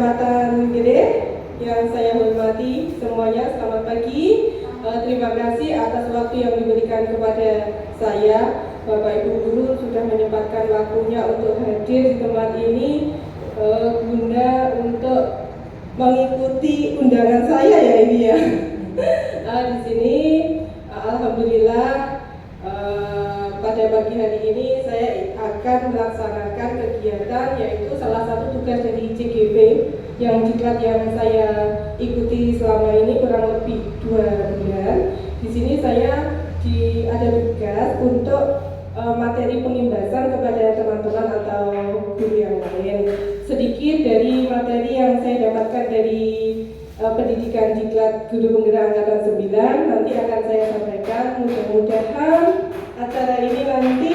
Kecamatan Gede yang saya hormati semuanya, selamat pagi. Terima kasih atas waktu yang diberikan kepada saya. Bapak Ibu Guru sudah menyempatkan waktunya untuk hadir di tempat ini guna untuk mengikuti undangan saya ya ini ya. Di sini alhamdulillah pada pagi hari ini saya akan melaksanakan kegiatan, yaitu salah satu tugas dari CGP yang diklat yang saya ikuti selama ini kurang lebih 2 bulan. Di sini saya ada tugas untuk materi pengimbasan kepada teman-teman atau guru yang lain. Sedikit dari materi yang saya dapatkan dari pendidikan diklat guru penggerak angkatan 9 nanti akan saya sampaikan. Mudah-mudahan acara ini nanti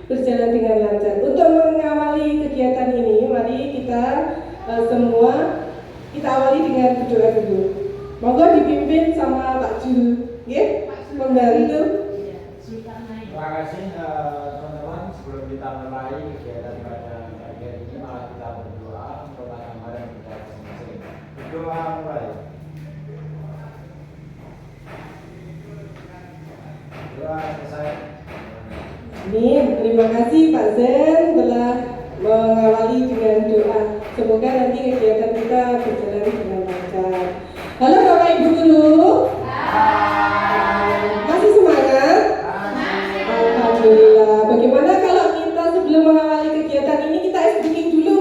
berjalan dengan lancar. Untuk mengawali kegiatan ini, mari kita semua kita awali dengan berdoa dulu. Monggo dipimpin sama Pak Jul, ya, pembantu. Terima kasih teman-teman. Sebelum kita mulai kegiatan pada pagi hari ini, malah kita berdoa untuk gambaran kita masing-masing. Berdoa mulai. Doa selesai. Amin. Terima kasih Pak Zen telah mengawali dengan doa. Semoga nanti kegiatan kita berjalan dengan lancar. Halo Bapak Ibu Guru. Masih semangat? Alhamdulillah. Bagaimana kalau kita sebelum mengawali kegiatan ini kita ice breaking dulu?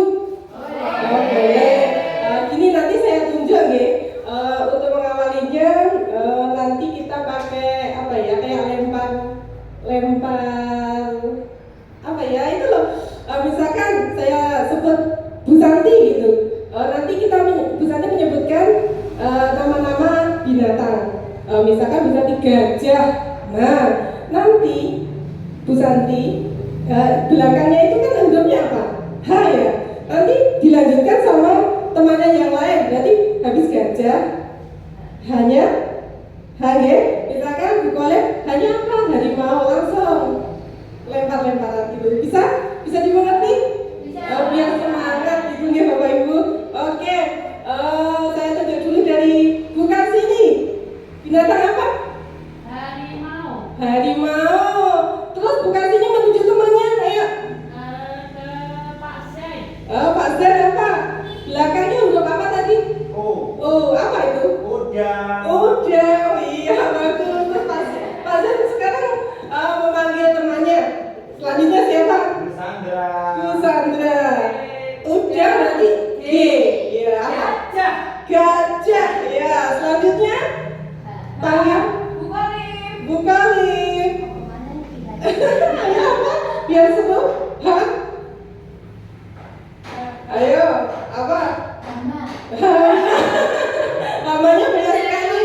Oh, boleh. Gini nanti saya tunjuk ya. Untuk mengawalinya nanti kita pakai apa ya? Kayak lempar apa ya itu loh. Misalkan saya sebut Bu Santi gitu. Nanti Bu Santi menyebutkan nama-nama binatang. Misalkan Bu Santi gajah. Nah, nanti Bu Santi belakangnya itu kan hurufnya apa? H ya. Nanti dilanjutkan sama temannya yang lain. Berarti habis gajah hanya H ya. Misalkan Bu Kolek hanya apa? Harimau, langsung lempar-lemparan gitu. Bisa dimengerti? Bisa. Biar semangat gitu ya Bapak Ibu. Oke. Saya tunjuk dulu dari Bu Karsini. Binatang apa? Harimau. Terus Bu Karsini menunjuk temannya, ayo. Pak Zen apa? Belakangnya huruf apa tadi? Oh, apa itu? Udang. Iya bagus. Terus Pak Zen sekarang memanggil temannya. Selanjutnya siapa? Bu Sandra. Udang berarti G. Ya. Gajah. Ya. Selanjutnya panggil Bu Kalif. Ayo apa? Biar seru. Hah? Ayo, apa? Namanya banyak sekali.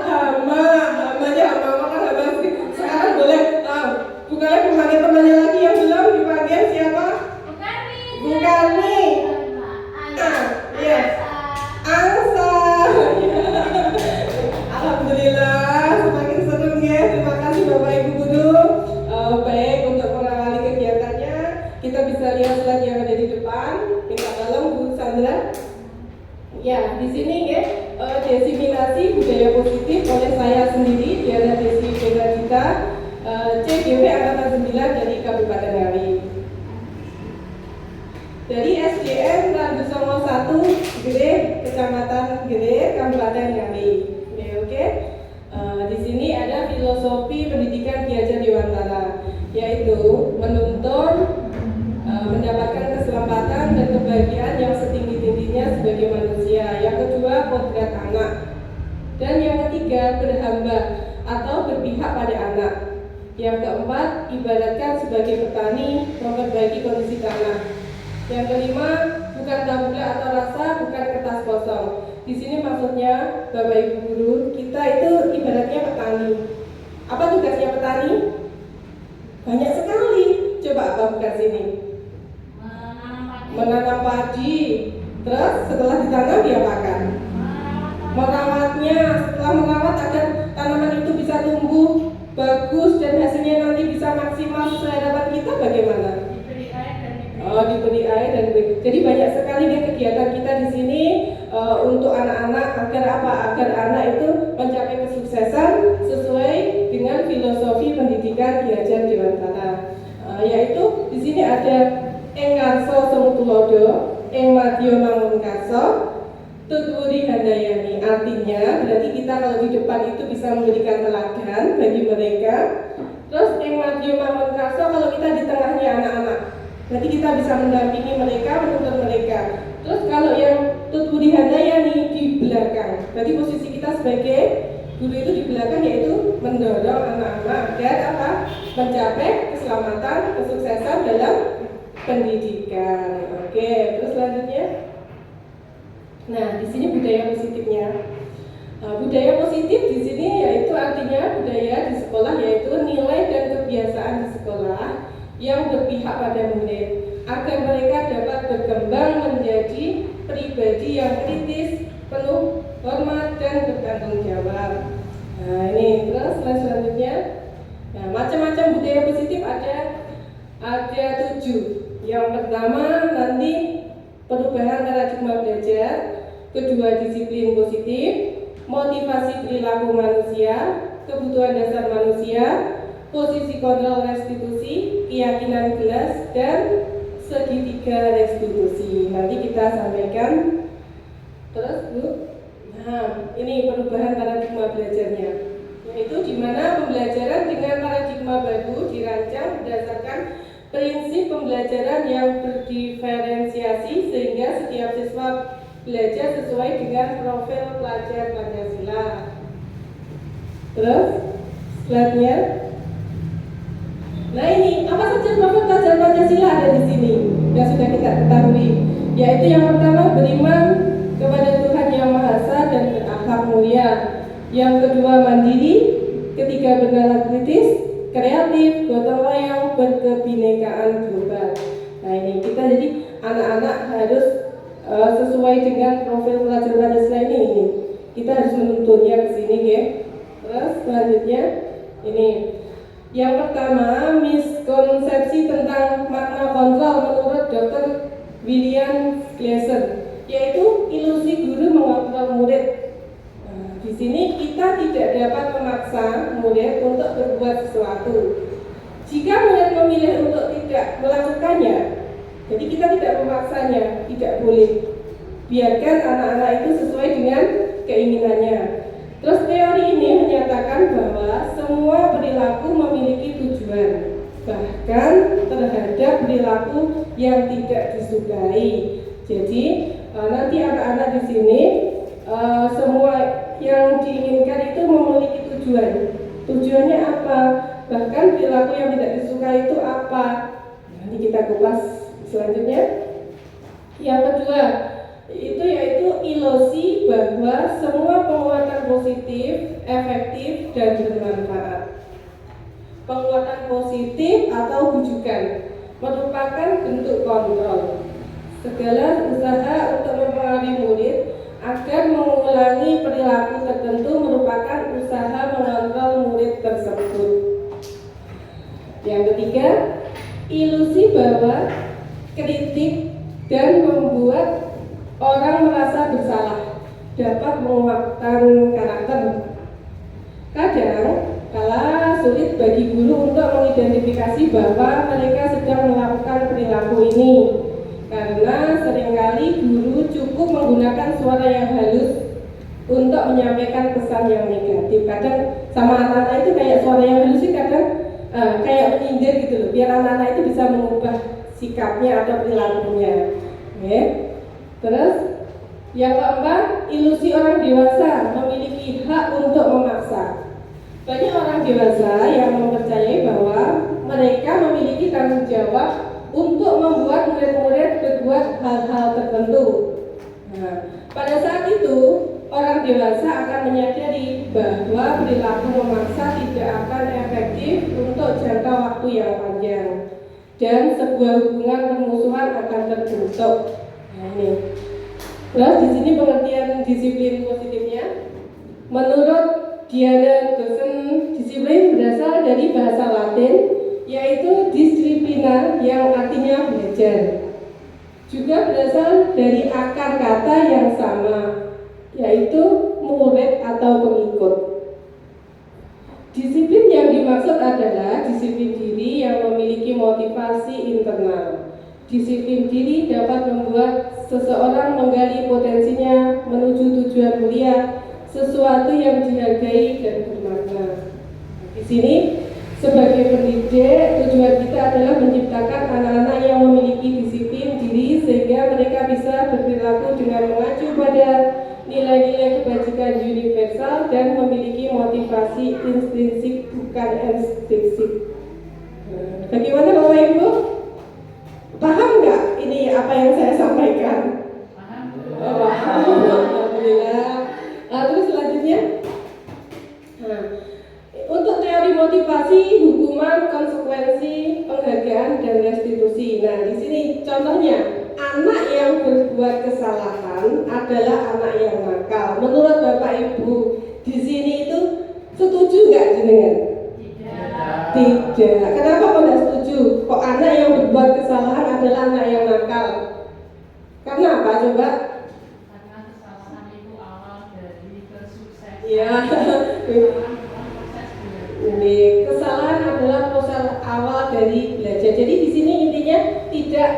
Namanya hama kan hama sih. Sekarang boleh Bu Kalif memanggil temannya lagi yang belum dipanggil siapa? Bu Karni. Iya. Angsa. Alhamdulillah, semakin seru ya. Terima kasih Bapak Ibu Guru. Baik, untuk mengawali kegiatannya, kita bisa lihat slide yang ada di depan. Minta tolong Bu Sandra. Ya, di sini ya, diseminasi budaya positif oleh saya sendiri, Diana Desi Benadita, CGP Angkatan 9 dari Kabupaten Ngawi. Dari SDN Randu Songo 1 Gede, Kecamatan Gede, Kabupaten Ngawi. Oke. Di sini ada filosofi pendidikan Ki Hajar Dewantara, yaitu menuntun mendapatkan keselamatan dan kebahagiaan yang setinggi-tingginya sebagai manusia. Yang kedua, potret anak. Dan yang ketiga, berhamba atau berpihak pada anak. Yang keempat, ibaratkan sebagai petani memperbaiki kondisi tanah. Yang kelima, bukan tabula atau rasa, bukan kertas kosong. Di sini maksudnya Bapak Ibu Guru, kita itu ibaratnya petani. Apa tugasnya petani? Banyak sekali. Coba apa tugas ini? Menanam padi. Terus setelah ditanam diapakan? Merawatnya. Setelah merawat agar tanaman itu bisa tumbuh bagus dan hasilnya nanti bisa maksimal sesuai harapan kita, bagaimana? diberi air dan jadi banyak sekali ya kegiatan kita di sini untuk anak-anak agar apa? Agar anak itu mencapai kesuksesan sesuai dengan filosofi pendidikan Ki Hajar Dewantara. Yaitu di sini ada ing ngarsa semutulodo, ing madya mangun karsa, tutwuri handayani. Artinya berarti kita kalau di depan itu bisa memberikan teladan bagi mereka. Terus ing madya mangun karsa kalau kita di tengahnya anak-anak, berarti kita bisa mendampingi mereka, menuntun mereka. Terus kalau yang tutwuri handayani di belakang, berarti posisi kita sebagai guru itu di belakang, yaitu mendorong anak-anak agar apa? Mencapai keselamatan, kesuksesan dalam pendidikan. Oke, terus selanjutnya. Nah, di sini budaya positifnya. Budaya positif di sini yaitu artinya budaya di sekolah, yaitu nilai dan kebiasaan di sekolah yang berpihak pada murid agar mereka dapat berkembang menjadi pribadi yang kritis, penuh hormat dan bertanggung jawab. Nah, ini terus selanjutnya. Nah, macam-macam budaya positif ada 7. Yang pertama nanti perubahan paradigma belajar, kedua disiplin positif, motivasi perilaku manusia, kebutuhan dasar manusia, posisi kontrol restitusi, keyakinan gelas, dan segitiga restitusi. Nanti kita sampaikan. Terus Bu, nah ini perubahan paradigma belajarnya, yaitu di mana pembelajaran dengan paradigma baru dirancang berdasarkan prinsip pembelajaran yang berdiferensiasi sehingga setiap siswa belajar sesuai dengan profil pelajar Pancasila. Terus slide-nya. Nah ini apa saja profil pelajar Pancasila ada di sini yang sudah kita ketahui, yaitu yang pertama beriman kepada Tuhan Yang Maha Esa dan berakhlak mulia. Yang kedua mandiri, ketiga bernalar kritis, kreatif, gotong royong, berkebinekaan global. Nah ini kita jadi anak-anak harus sesuai dengan profil pelajar Pancasila ini. Kita harus menuntunnya ke sini ya. Terus selanjutnya ini. Yang pertama, miskonsepsi tentang makna kontrol menurut Dr. William Glasser, yaitu ilusi guru mengontrol murid. Nah, di sini kita tidak dapat memaksa murid untuk berbuat sesuatu. Jika murid memilih untuk tidak melakukannya, jadi kita tidak memaksanya, tidak boleh. Biarkan anak-anak itu sesuai dengan keinginannya. Terus teori ini menyatakan bahwa semua perilaku memiliki tujuan, bahkan terhadap perilaku yang tidak disukai. Jadi nanti anak-anak di sini semua yang diinginkan itu memiliki tujuan. Tujuannya apa? Bahkan perilaku yang tidak disukai itu apa? Nanti kita kupas selanjutnya. Yang kedua, itu yaitu ilusi bahwa semua penguatan positif, efektif, dan bermanfaat. Penguatan positif atau bujukan merupakan bentuk kontrol. Segala usaha untuk mempengaruhi murid agar mengulangi perilaku tertentu merupakan usaha mengontrol murid tersebut. Yang ketiga, ilusi bahwa kritik dan membuat orang merasa bersalah dapat menguatkan karakter. Kadang kala sulit bagi guru untuk mengidentifikasi bahwa mereka sedang melakukan perilaku ini, karena seringkali guru cukup menggunakan suara yang halus untuk menyampaikan pesan yang negatif. Kadang sama anak-anak itu kayak suara yang halus sih kadang kayak menyindir gitu loh, biar anak-anak itu bisa mengubah sikapnya atau perilakunya. Terus yang keempat, ilusi orang dewasa memiliki hak untuk memaksa. Banyak orang dewasa yang mempercayai bahwa mereka memiliki tanggung jawab untuk membuat murid-murid berbuat hal-hal tertentu. Nah, pada saat itu orang dewasa akan menyadari bahwa perilaku memaksa tidak akan efektif untuk jangka waktu yang panjang dan sebuah hubungan permusuhan akan terbentuk. Nah, ini. Terus di sini pengertian disiplin positifnya. Menurut Diana Dosen, disiplin berasal dari bahasa Latin, yaitu disciplina disiplina yang artinya belajar. Juga berasal dari akar kata yang sama, yaitu murid atau pengikut. Disiplin yang dimaksud adalah disiplin diri yang memiliki motivasi internal. Disiplin diri dapat membuat seseorang menggali potensinya menuju tujuan mulia, sesuatu yang dihargai dan bermakna. Di sini, sebagai pendidik, tujuan kita adalah menciptakan anak-anak yang memiliki disiplin diri sehingga mereka bisa berperilaku dengan mengacu pada nilai-nilai kebajikan universal dan memiliki motivasi intrinsik bukan ekstrinsik. Bagaimana Bapak Ibu? Paham nggak ini apa yang saya sampaikan? Paham. Alhamdulillah. Terus selanjutnya, untuk teori motivasi, hukuman, konsekuensi, penghargaan, dan restitusi. Nah, di sini contohnya, anak yang berbuat kesalahan adalah anak yang nakal. Menurut Bapak Ibu, di sini itu setuju nggak jenengan? Tidak. Kenapa kok tidak setuju? Kok anak yang berbuat kesalahan adalah anak yang nakal? Karena apa coba? Karena kesalahan itu awal dari kesuksesan. Ya. Ini kesalahan adalah proses awal dari belajar. Jadi di sini intinya tidak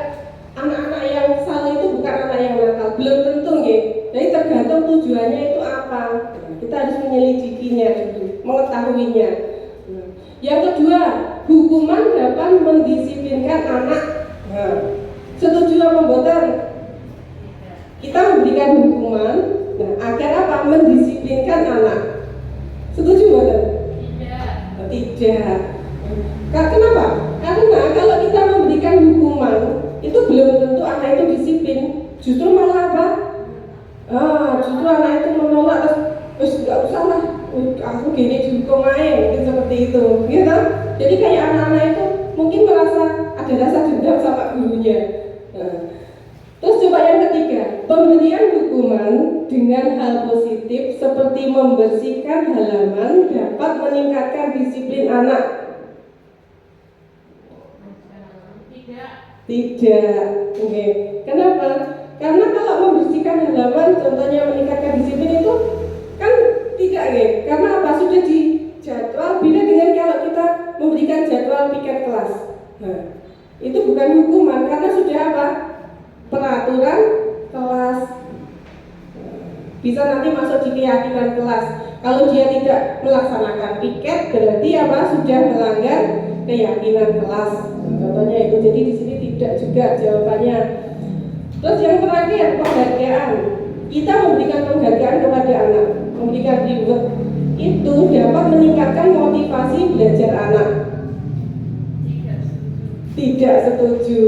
anak-anak yang salah itu bukan anak yang nakal. Belum tentu ya. Jadi tergantung tujuannya itu apa. Kita harus menyelidikinya dulu, mengetahuinya. Yang kedua, hukuman dapat mendisiplinkan anak. Setuju apa mboten? Kita memberikan hukuman, agar apa? Mendisiplinkan anak. Setuju mboten? Tidak. Kenapa? Karena kalau kita memberikan hukuman, itu belum tentu anak itu disiplin. Justru malah apa? Justru anak itu menolak, terus nggak usah lah. Aku gini dihukum aja, mungkin seperti itu, gitu. Jadi kayak anak-anak itu mungkin merasa ada rasa dendam sama gurunya. Terus coba yang ketiga, pemberian hukuman dengan hal positif seperti membersihkan halaman dapat meningkatkan disiplin anak. Tidak. Oke. Kenapa? Karena kalau membersihkan halaman, contohnya meningkatkan disiplin itu kan tidak ya. Karena apa? Sudah dijadwal. Beda dengan kalau kita memberikan jadwal piket kelas. Nah, itu bukan hukuman karena sudah apa? Peraturan kelas. Bisa nanti masuk di keyakinan kelas. Kalau dia tidak melaksanakan piket, berarti apa? Sudah melanggar keyakinan kelas. Contohnya itu. Jadi di sini tidak juga jawabannya. Terus yang terakhir, penghargaan. Kita memberikan penghargaan kepada anak, memberikan reward itu dapat meningkatkan motivasi belajar anak. Tidak setuju.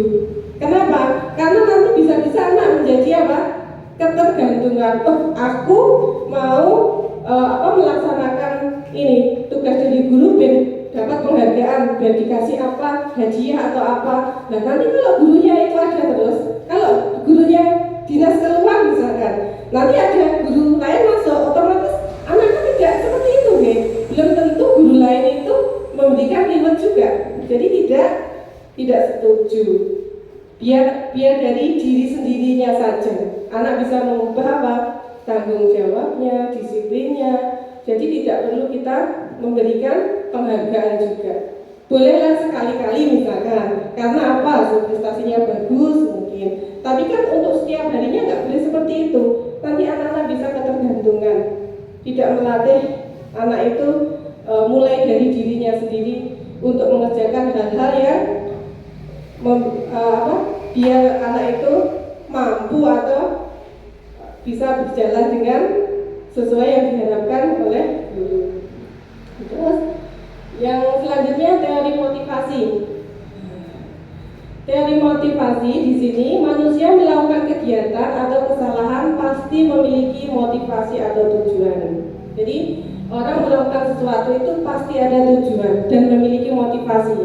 Kenapa? Karena nanti bisa-bisa anak menjadi apa? Ketergantungan. Aku mau melaksanakan ini tugas dari guru dapat penghargaan, biar dikasih apa, hadiah atau apa. Nah nanti kalau gurunya itu ada terus, kalau gurunya dinas keluar misalkan, nanti ada guru lain masuk, otomatis anaknya tidak seperti itu, belum tentu guru lain itu memberikan reward juga. Jadi tidak setuju. Biar dari diri sendirinya saja, anak bisa mengubah apa? Tanggung jawabnya, disiplinnya. Jadi tidak perlu kita memberikan penghargaan juga. Bolehlah sekali-kali misalkan, karena apa? Prestasinya bagus mungkin. Tapi kan untuk setiap harinya nggak boleh seperti itu. Nanti anak-anak bisa ketergantungan. Tidak melatih anak itu mulai dari dirinya sendiri untuk mengerjakan hal-hal yang biar anak itu mampu atau bisa berjalan dengan sesuai yang diharapkan oleh guru. Terus yang selanjutnya teori motivasi. Teori motivasi di sini manusia melakukan kegiatan atau kesalahan pasti memiliki motivasi atau tujuan. Jadi orang melakukan sesuatu itu pasti ada tujuan dan memiliki motivasi.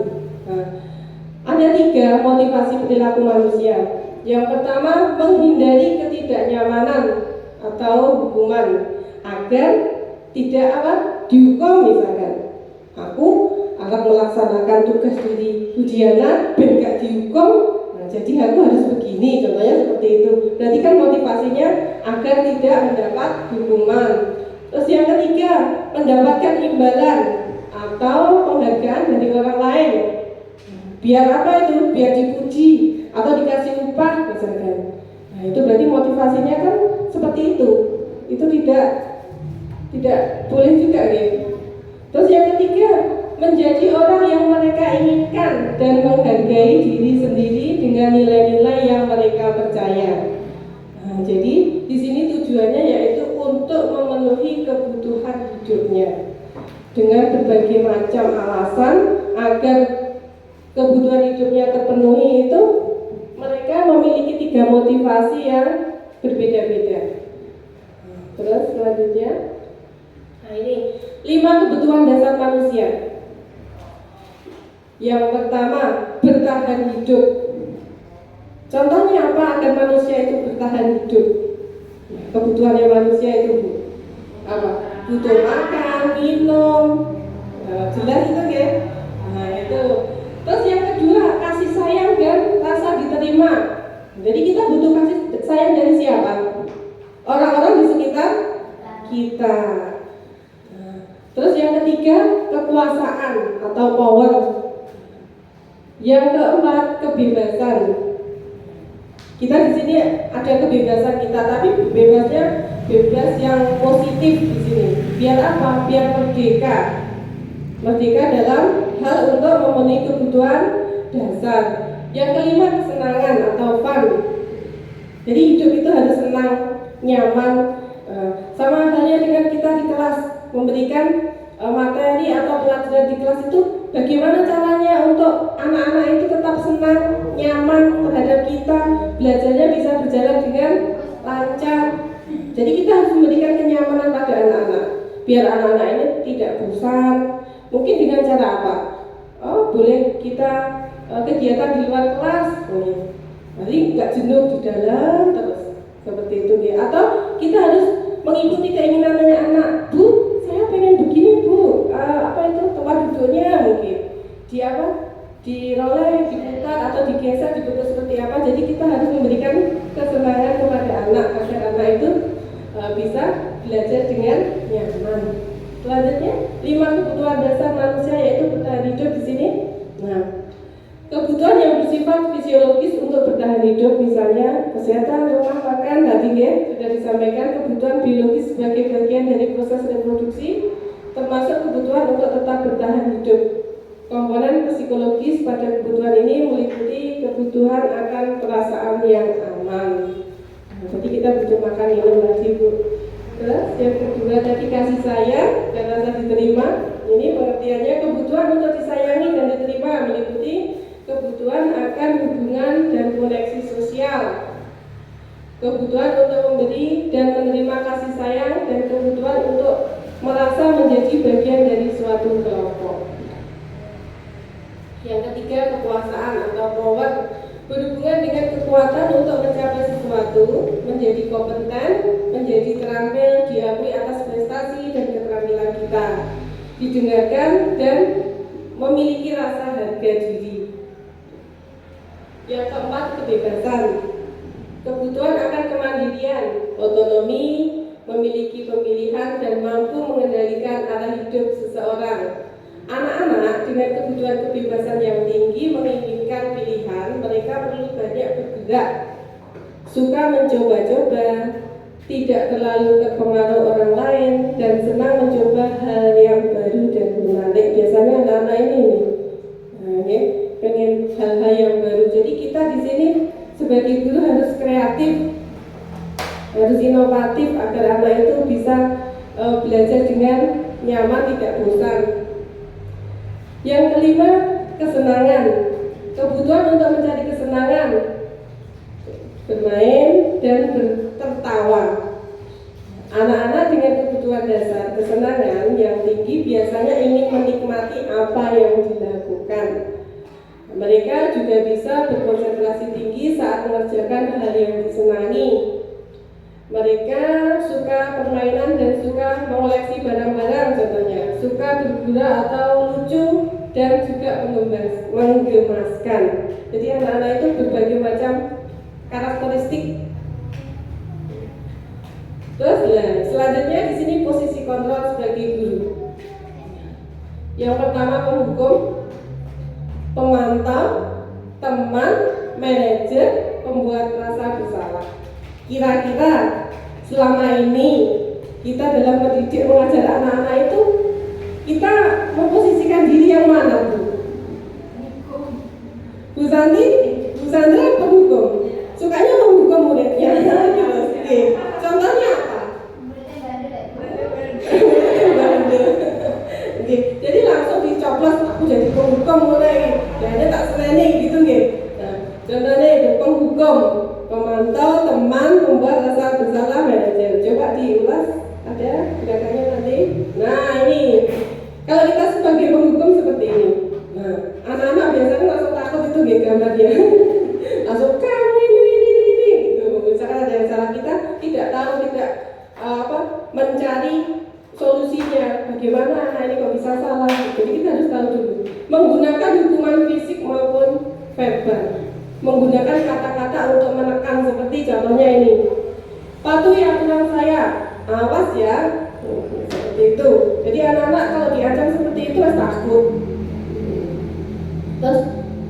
Ada 3 motivasi perilaku manusia. Yang pertama, menghindari ketidaknyamanan atau hukuman agar tidak dihukum misalkan. Aku tetap melaksanakan tugas dari ujiana ben gak dihukum, nah jadi aku harus begini, contohnya seperti itu. Berarti kan motivasinya agar tidak mendapat hukuman. Terus yang ketiga, mendapatkan imbalan atau penghargaan dari orang lain. Biar apa itu? Biar dipuji atau dikasih upah misalkan. Nah itu berarti motivasinya kan seperti itu. Itu tidak boleh juga gitu. Terus yang ketiga, menjadi orang yang mereka inginkan dan menghargai diri sendiri dengan nilai-nilai yang mereka percaya. Nah, jadi di sini tujuannya yaitu untuk memenuhi kebutuhan hidupnya dengan berbagai macam alasan agar kebutuhan hidupnya terpenuhi. Itu mereka memiliki 3 motivasi yang berbeda-beda. Terus selanjutnya, nah ini 5 kebutuhan dasar manusia. Yang pertama, bertahan hidup. Contohnya apa agar manusia itu bertahan hidup? Kebutuhannya manusia itu apa? Butuh makan, minum, jelas itu ya. Nah itu. Terus yang kedua, kasih sayang dan rasa diterima. Jadi kita butuh kasih sayang dari siapa? Orang-orang di sekitar kita. Terus yang ketiga, kekuasaan atau power. Yang keempat, kebebasan. Kita di sini ada kebebasan kita, tapi bebasnya bebas yang positif di sini. Biar apa? Biar merdeka. Merdeka dalam hal untuk memenuhi kebutuhan dasar. Yang kelima, kesenangan atau fun. Jadi hidup itu harus senang, nyaman. Sama halnya dengan kita di kelas, memberikan materi atau pelajaran di kelas itu bagaimana caranya untuk anak-anak itu tetap senang, nyaman terhadap kita, belajarnya bisa berjalan dengan lancar. Jadi kita harus memberikan kenyamanan pada anak-anak biar anak-anak ini tidak bosan. Mungkin dengan cara apa? Boleh kita kegiatan di luar kelas, jadi nggak jenuh di dalam terus seperti itu ya. Atau kita harus mengikuti keinginannya anak. Bu, saya pengen begini bu, apa itu tempat duduknya mungkin di apa, diroleh, diputar atau digeser, dibentuk seperti apa. Jadi kita harus memberikan kesenangan kepada anak agar anak itu bisa belajar dengan nyaman. Selanjutnya 5 kebutuhan dasar manusia yaitu bertahan hidup di sini. Nah, kebutuhan yang bersifat fisiologis untuk bertahan hidup, misalnya kesehatan, rumah, makan, tadi ya sudah disampaikan. Kebutuhan biologis sebagai bagian dari proses reproduksi, termasuk kebutuhan untuk tetap bertahan hidup. Komponen psikologis pada kebutuhan ini meliputi kebutuhan akan perasaan yang aman. Nah, jadi kita butuh makan, minum, tadi bu. Terus yang kedua tadi kasih sayang dan rasa diterima. Ini pengertiannya kebutuhan untuk disayangi dan diterima meliputi kebutuhan akan hubungan dan koneksi sosial, kebutuhan untuk memberi dan menerima kasih sayang, dan kebutuhan untuk merasa menjadi bagian dari suatu kelompok. Yang ketiga, kekuasaan atau power, berhubungan dengan kekuatan untuk mencapai sesuatu, menjadi kompeten, menjadi terampil, diakui atas prestasi dan keterampilan kita, didengarkan dan memiliki rasa harga diri. Yang keempat, kebebasan, kebutuhan akan kemandirian, otonomi, memiliki pemilihan dan mampu mengendalikan arah hidup seseorang. Anak-anak dengan kebutuhan kebebasan yang tinggi menginginkan pilihan, mereka perlu banyak bergerak, suka mencoba-coba, tidak terlalu terpengaruh orang lain, dan senang mencoba hal yang baru dan menarik. Biasanya anak-anak ini pengen hal-hal yang baru. Jadi kita di sini sebagai guru harus kreatif, harus inovatif agar anak itu bisa belajar dengan nyaman, tidak bosan. Yang kelima, kesenangan, kebutuhan untuk mencari kesenangan, bermain dan tertawa. Anak-anak dengan kebutuhan dasar kesenangan yang tinggi biasanya ingin menikmati apa yang dilakukan. Mereka juga bisa berkonsentrasi tinggi saat mengerjakan hal yang disenangi. Mereka suka permainan dan suka mengoleksi barang-barang, contohnya suka bergurau atau lucu dan juga menggemaskan. Jadi anak-anak itu berbagai macam karakteristik. Terus selanjutnya di sini posisi kontrol sebagai guru. Yang pertama penghukum, pemantau, teman, manajer, pembuat rasa bersalah. Kira-kira selama ini kita dalam mendidik mengajar anak-anak itu kita memposisikan diri yang mana, Bu? Bu Santi, Bu Sandra penghukum. Sukanya menghukum muridnya. Oke. Contohnya apa? Bandel. Oke. Jadi langsung dicoblos, aku jadi penghukum mulai. Jadi tak seleni gitu nggih. Nah, contohnya itu penghukum, pemantau, teman, membuat rasa bersalah, manajer. Coba diulas, ada gerakannya nanti. Nah ini, kalau kita sebagai penghukum seperti ini. Nah, anak-anak biasanya langsung takut itu nggih gambarnya. Langsung kamu ini gitu. Misalkan ada yang salah, kita tidak tahu, tidak mencari solusinya. Bagaimana anak ini kok bisa salah? Jadi kita harus tahu dulu. Menggunakan hukuman fisik maupun verbal. Menggunakan kata-kata untuk menekan seperti contohnya ini. Patuhi aturan saya, awas ya. Seperti itu. Jadi anak-anak kalau diancam seperti itu harus takut. Terus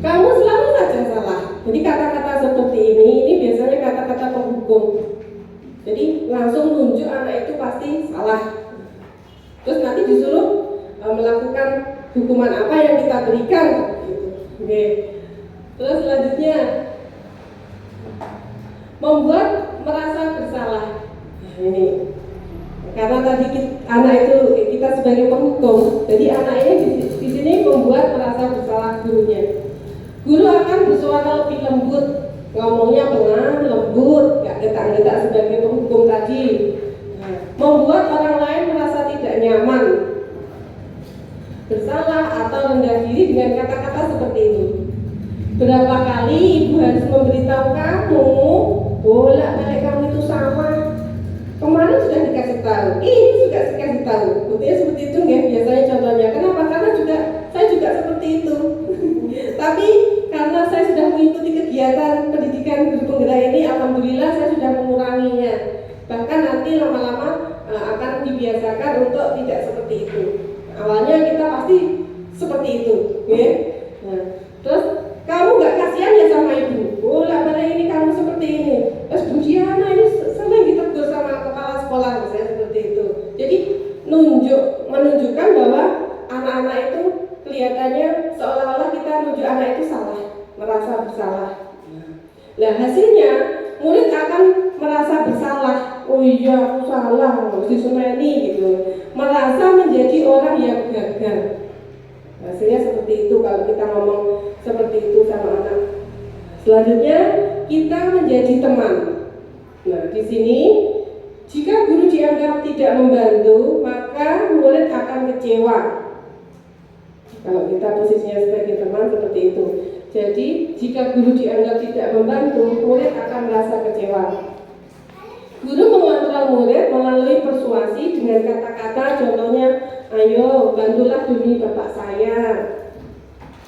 kamu selalu saja salah. Jadi kata-kata seperti ini biasanya kata-kata penghukum. Jadi langsung nunjuk anak itu pasti salah. Terus nanti disuruh melakukan hukuman apa yang kita berikan. Oke. Terus selanjutnya membuat merasa bersalah. Nah, ini karena tadi anak itu kita sebagai penghukum, jadi anak ini di sini membuat merasa bersalah gurunya. Guru akan bersuara lebih lembut, ngomongnya pelan, lembut, gak getak-getak sebagai penghukum tadi. Nah, membuat orang lain merasa tidak nyaman, bersalah atau rendah diri dengan kata-kata seperti ini. Berapa kali ibu harus memberitahu kamu, bolak-balik kamu itu sama. Kemarin sudah dikasih tahu, ini juga dikasih tahu. Buktinya seperti itu nggak? Biasanya contohnya. Kenapa? Karena saya juga seperti itu. Tapi karena saya sudah mengikuti kegiatan pendidikan guru penggerak ini, alhamdulillah saya sudah menguranginya. Bahkan nanti lama-lama akan dibiasakan untuk tidak seperti itu. Awalnya kita pasti seperti itu, ya. Nah, terus kamu nggak kasihan ya sama ibu? Bolak-balik ini kamu seperti ini. Terus Bu Diana ini sering ditegur sama kepala sekolah, misalnya seperti itu. Jadi menunjukkan bahwa anak-anak itu kelihatannya seolah-olah kita nunjuk anak itu salah, merasa bersalah. Nah hasilnya murid akan merasa bersalah. Oh iya aku salah, harus disemeni gitu. Merasa menjadi orang yang gagal. Hasilnya seperti itu kalau kita ngomong seperti itu sama anak. Selanjutnya kita menjadi teman. Nah di sini jika guru dianggap tidak membantu, maka murid akan kecewa. Kalau kita posisinya sebagai teman seperti itu. Jadi jika guru dianggap tidak membantu, murid akan merasa kecewa. Guru mengontrol murid melalui persuasi dengan kata-kata, contohnya, ayo bantulah demi bapak saya,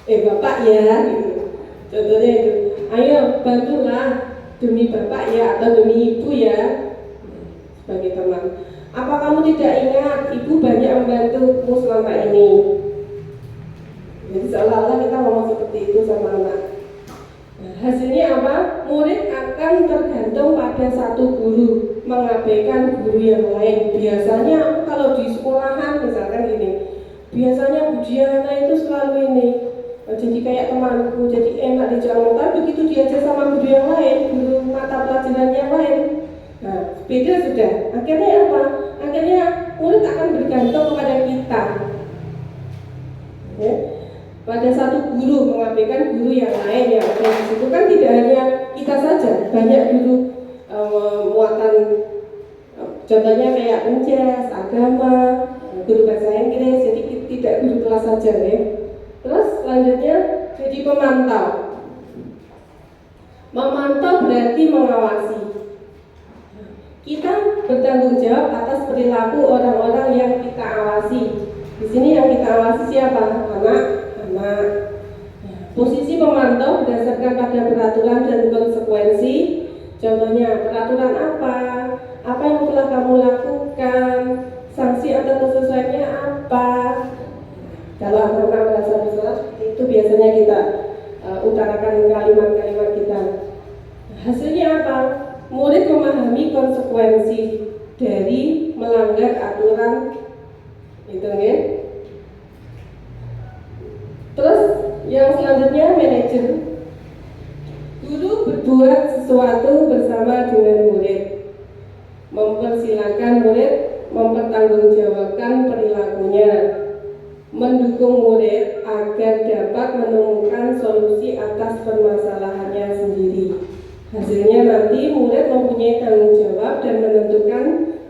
bapak ya, gitu. Contohnya itu, ayo bantulah demi bapak ya atau demi ibu ya, sebagai teman. Apa kamu tidak ingat ibu banyak membantumu selama ini? Jadi seolah-olah kita ngomong seperti itu sama anak. Nah, hasilnya apa? Murid akan tergantung pada satu guru, mengabaikan guru yang lain. Biasanya kalau di sekolahan misalkan gini, biasanya Bu Diana itu selalu ini, jadi kayak temanku, jadi enak dijalankan. Tapi begitu diajar sama guru yang lain, guru mata pelajaran yang lain, nah beda sudah. Akhirnya apa? Akhirnya murid akan bergantung kepada kita. Ya. Pada satu guru mengabaikan guru yang lain yang ada di situ, kan tidak hanya kita saja, banyak guru muatan, contohnya kayak penjas, agama, guru bahasa Inggris, jadi tidak guru kelas saja ya. Terus selanjutnya jadi pemantau. Memantau berarti mengawasi. Kita bertanggung jawab atas perilaku orang-orang yang kita awasi. Di sini yang kita awasi siapa? Anak. anak. Posisi pemantau berdasarkan pada peraturan dan konsekuensi. Contohnya, peraturan apa yang telah kamu lakukan, sanksi atau kesesuaiannya apa. Kalau anak-anak merasa bersalah seperti itu, biasanya kita utarakan kalimat-kalimat kita. Hasilnya apa? Murid memahami konsekuensi dari melanggar aturan itu ya. Terus yang selanjutnya, manajer. Guru berbuat sesuatu bersama dengan murid, mempersilahkan murid mempertanggungjawabkan perilakunya, mendukung murid agar dapat menemukan solusi atas permasalahannya sendiri. Hasilnya nanti murid mempunyai tanggung jawab dan menentukan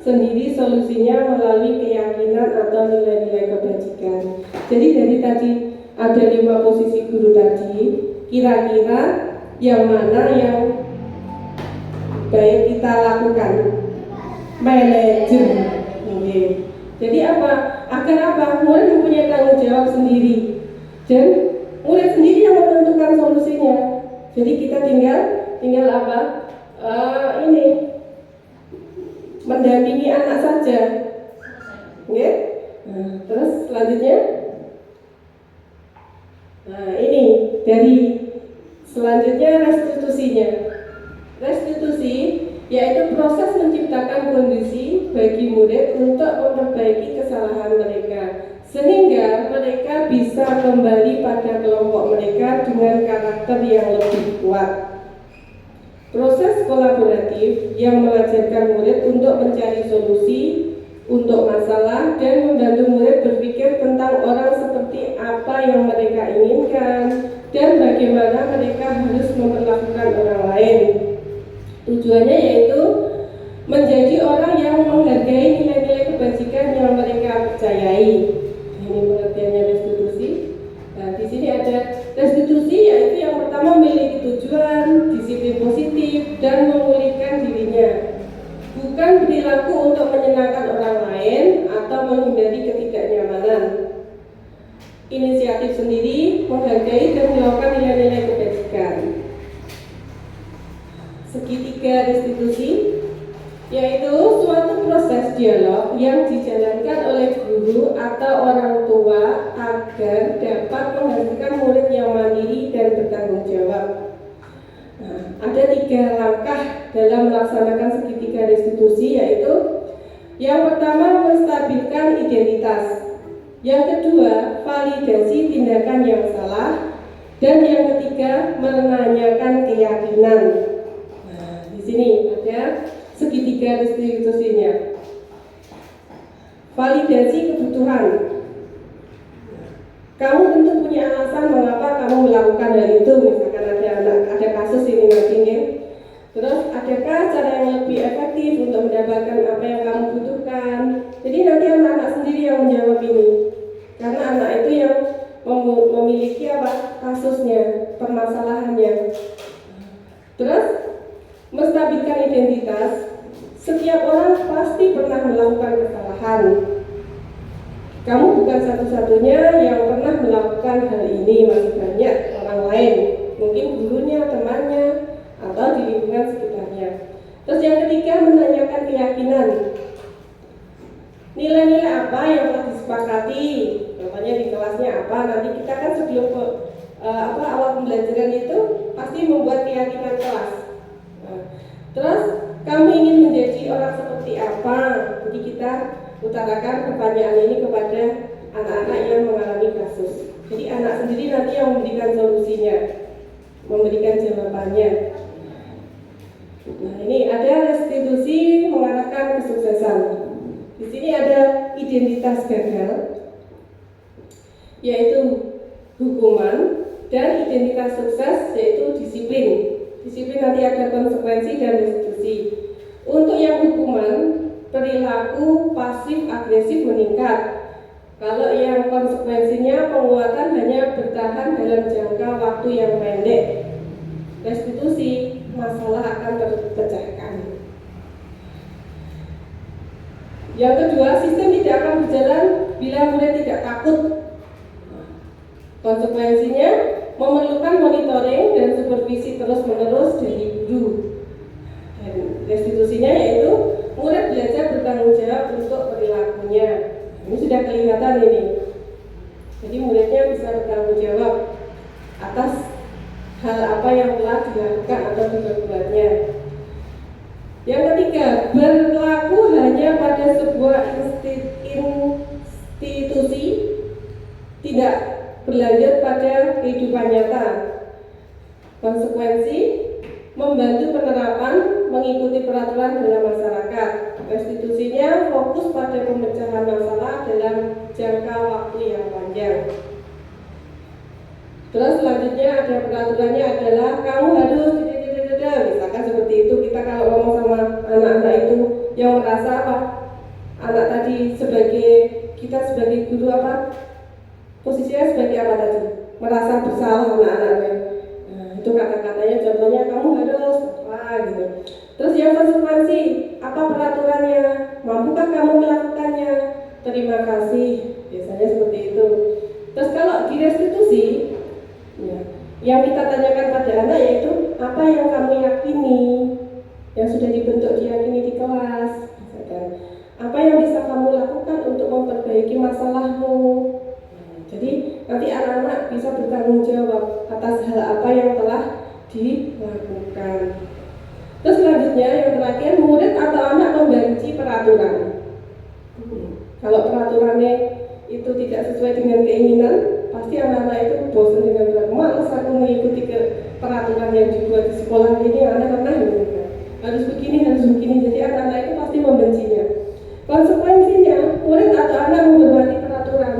sendiri solusinya melalui keyakinan atau nilai-nilai kebajikan. Jadi dari tadi ada 5 posisi guru tadi, kira-kira yang mana yang baik kita lakukan? Manajer. Jadi apa? Agar apa? Murid mempunyai tanggung jawab sendiri dan murid sendiri yang menentukan solusinya. Jadi kita tinggal apa? Mendampingi anak saja. Oke? Terus selanjutnya, ini dari selanjutnya restitusinya. Restitusi yaitu proses menciptakan kondisi bagi murid untuk memperbaiki kesalahan mereka sehingga mereka bisa kembali pada kelompok mereka dengan karakter yang lebih kuat. Proses kolaboratif yang mengajarkan murid untuk mencari solusi untuk masalah dan membantu murid berpikir tentang orang seperti apa yang mereka inginkan dan bagaimana mereka harus memperlakukan orang lain. Tujuannya yaitu menjadi orang yang menghargai nilai-nilai kebajikan yang mereka percayai. Ini pengertiannya restitusi. Nah, di sini ada restitusi yaitu yang pertama memiliki tujuan, disiplin positif dan memulihkan dirinya. Bukan perilaku untuk menyenangkan orang lain atau menghindari ketidaknyamanan. Inisiatif sendiri, menghargai dan melakukan nilai-nilai kebajikan. Segitiga restitusi yaitu suatu proses dialog yang dijalankan oleh guru atau orang tua agar dapat menghasilkan murid yang mandiri dan bertanggung jawab. Ada 3 langkah dalam melaksanakan segitiga restitusi, yaitu yang pertama menstabilkan identitas, yang kedua validasi tindakan yang salah, dan yang ketiga menanyakan keyakinan. Di sini ada segitiga restitusinya. Validasi kebutuhan. Kamu tentu punya alasan mengapa kamu melakukan hal itu. Misalkan ada kasus ini nanti. Terus adakah cara yang lebih efektif untuk mendapatkan apa yang kamu butuhkan? Jadi nanti anak-anak sendiri yang menjawab ini. Karena anak itu yang memiliki kasusnya, permasalahannya. Terus menstabilkan identitas. Setiap orang pasti pernah melakukan kesalahan. Kamu bukan satu-satunya yang pernah melakukan hal ini, masih banyak orang lain, mungkin gurunya, temannya, atau di lingkungan sekitarnya. Terus yang ketiga, menanyakan keyakinan. Nilai-nilai apa yang telah disepakati, contohnya di kelasnya apa, nanti kita kan sebelum awal pembelajaran itu pasti membuat keyakinan kelas. Terus kamu ingin menjadi orang seperti apa? Jadi kita utarakan pertanyaan ini kepada anak-anak yang mengalami kasus. Jadi anak sendiri nanti yang memberikan solusinya, memberikan jawabannya. Nah, ini ada restitusi mengarahkan kesuksesan. Di sini ada identitas gagal, yaitu hukuman, dan identitas sukses yaitu disiplin. Disiplin nanti ada konsekuensi dan restitusi. Untuk yang hukuman, perilaku pasif agresif meningkat. Kalau yang konsekuensinya penguatan hanya bertahan dalam jangka waktu yang pendek. Restitusi, masalah akan terpecahkan. Yang kedua, sistem tidak akan berjalan bila murid tidak takut. Konsekuensinya memerlukan monitoring dan supervisi terus-menerus dari guru. Dan restitusinya yaitu murid belajar bertanggung jawab untuk perilakunya. Ini sudah kelihatan ini. Jadi muridnya bisa bertanggung jawab atas hal apa yang telah dilakukan atau diperbuatnya. Yang ketiga, berlaku hanya pada sebuah institusi, tidak berlanjut pada kehidupan nyata. Konsekuensi, membantu penerapan mengikuti peraturan dalam masyarakat. Restitusinya fokus pada pemecahan masalah dalam jangka waktu yang panjang. Terus selanjutnya ada peraturannya adalah kamu harus misalkan seperti itu. Kita kalau ngomong sama anak-anak itu yang merasa apa? Anak tadi kita sebagai guru apa? Posisinya sebagai apa tadi? Merasa bersalah anak-anaknya. Nah, itu kata-katanya contohnya kamu harus gitu. Terus yang konsekuensi, apa peraturannya? Mampukah kamu melakukannya? Terima kasih. Biasanya seperti itu. Terus kalau di restitusi, ya, yang kita tanyakan pada anak yaitu apa yang kamu yakini, yang sudah dibentuk diyakini di kelas. Misalkan, apa yang bisa kamu lakukan untuk memperbaiki masalahmu? Jadi nanti anak-anak bisa bertanggung jawab atas hal apa yang telah dilakukan. Terus selanjutnya yang terakhir, murid atau anak membenci peraturan. Kalau peraturannya itu tidak sesuai dengan keinginan, pasti anak-anak itu bosan dengan peraturan. Males aku mengikuti peraturan yang dibuat di sekolah ini, anak-anak harus begini. Jadi anak-anak itu pasti membencinya. Konsekuensinya, murid atau anak menghormati peraturan.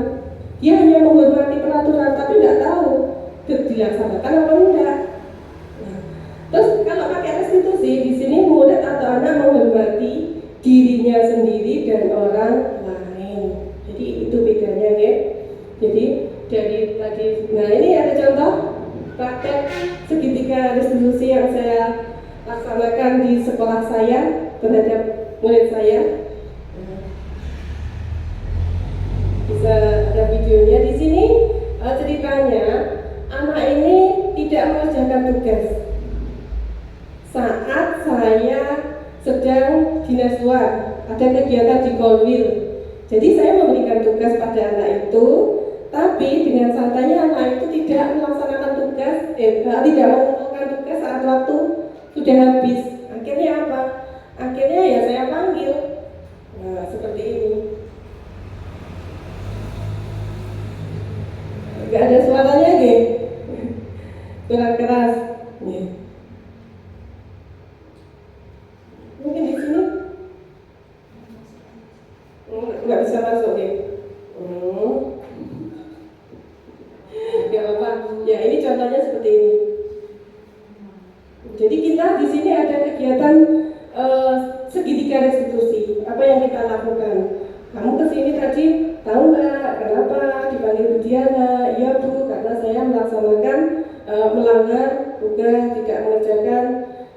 Dia hanya menghormati peraturan, tapi tidak tahu dilaksanakan apa enggak. Terus kalau pakai restitusi, di sini murid atau anak menghormati dirinya sendiri dan orang lain. Jadi itu bedanya ya. Jadi dari tadi, nah ini ada contoh praktek segitiga restitusi yang saya laksanakan di sekolah saya terhadap murid saya. Bisa ada videonya di sini. Ceritanya anak ini tidak mengerjakan tugas saat saya sedang dinas luar, ada kegiatan di Kolwil. Jadi saya memberikan tugas pada anak itu, tapi dengan santainya anak itu tidak melaksanakan tugas, tidak mengumpulkan tugas saat waktu sudah habis. Akhirnya apa? Akhirnya ya saya panggil. Nah, seperti ini. Gak ada suaranya gitu. Kurang keras. Mungkin di sini nggak bisa masuk ya. Gak apa-apa. Ya ini contohnya seperti ini. Jadi kita di sini ada kegiatan segitiga restitusi. Apa yang kita lakukan? Kamu kesini tadi tahu nggak kenapa dipanggil Bu Diana? Iya Bu, karena saya melaksanakan melanggar tugas, tidak mengerjakan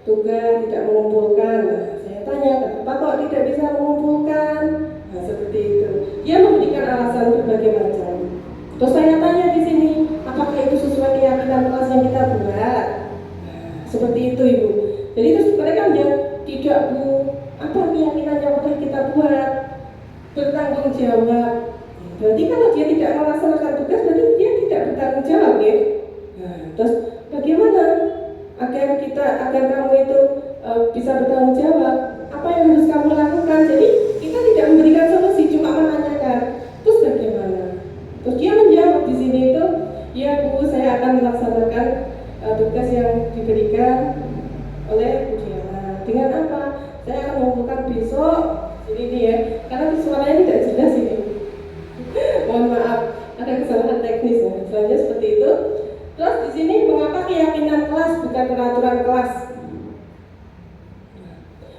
tugas, tidak mengumpulkan. Nah, saya tanya kenapa kok tidak bisa mengumpulkan? Nah, seperti itu. Dia memberikan alasan berbagai macam. Terus saya tanya di sini, apakah itu sesuai keyakinan kelas yang kita buat? Nah, seperti itu Ibu. Jadi terus mereka menjawab, tidak Bu, apa keyakinan yang sudah kita buat? Bertanggung jawab. Berarti kalau dia tidak melaksanakan tugas, berarti dia tidak bertanggung jawab ya. Nah, terus bagaimana agar kamu itu bisa bertanggung jawab? Apa yang harus kamu lakukan? Jadi kita tidak memberikan solusi, cuma menanyakan. Terus bagaimana? Terus dia menjawab di sini itu, ya Bu, saya akan melaksanakan tugas yang diberikan oleh Bu Diana. Dengan apa? Saya akan mengumpulkan besok. Ini ya, karena suaranya tidak jelas ini. Mohon maaf, ada kesalahan teknis ya. Selanjutnya seperti itu. Terus di sini mengapa keyakinan kelas bukan peraturan kelas?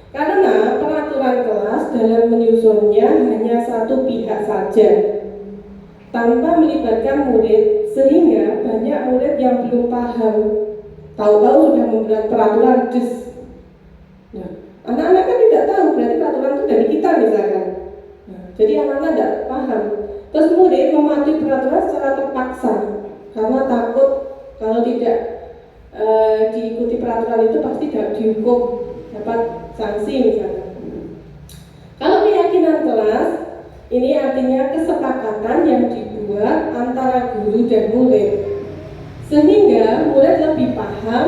Karena peraturan kelas dalam menyusunnya hanya satu pihak saja, tanpa melibatkan murid, sehingga banyak murid yang belum paham. Tahu-tahu sudah membuat peraturan des. Nah, anak-anak kan tidak tahu, berarti peraturan itu dari kita misalkan. Nah, jadi anak-anak tidak paham. Terus murid mematuhi peraturan secara terpaksa. karena takut kalau tidak diikuti peraturan itu pasti dihukum, dapat sanksi misalnya. Kalau keyakinan kelas ini artinya kesepakatan yang dibuat antara guru dan murid, sehingga murid lebih paham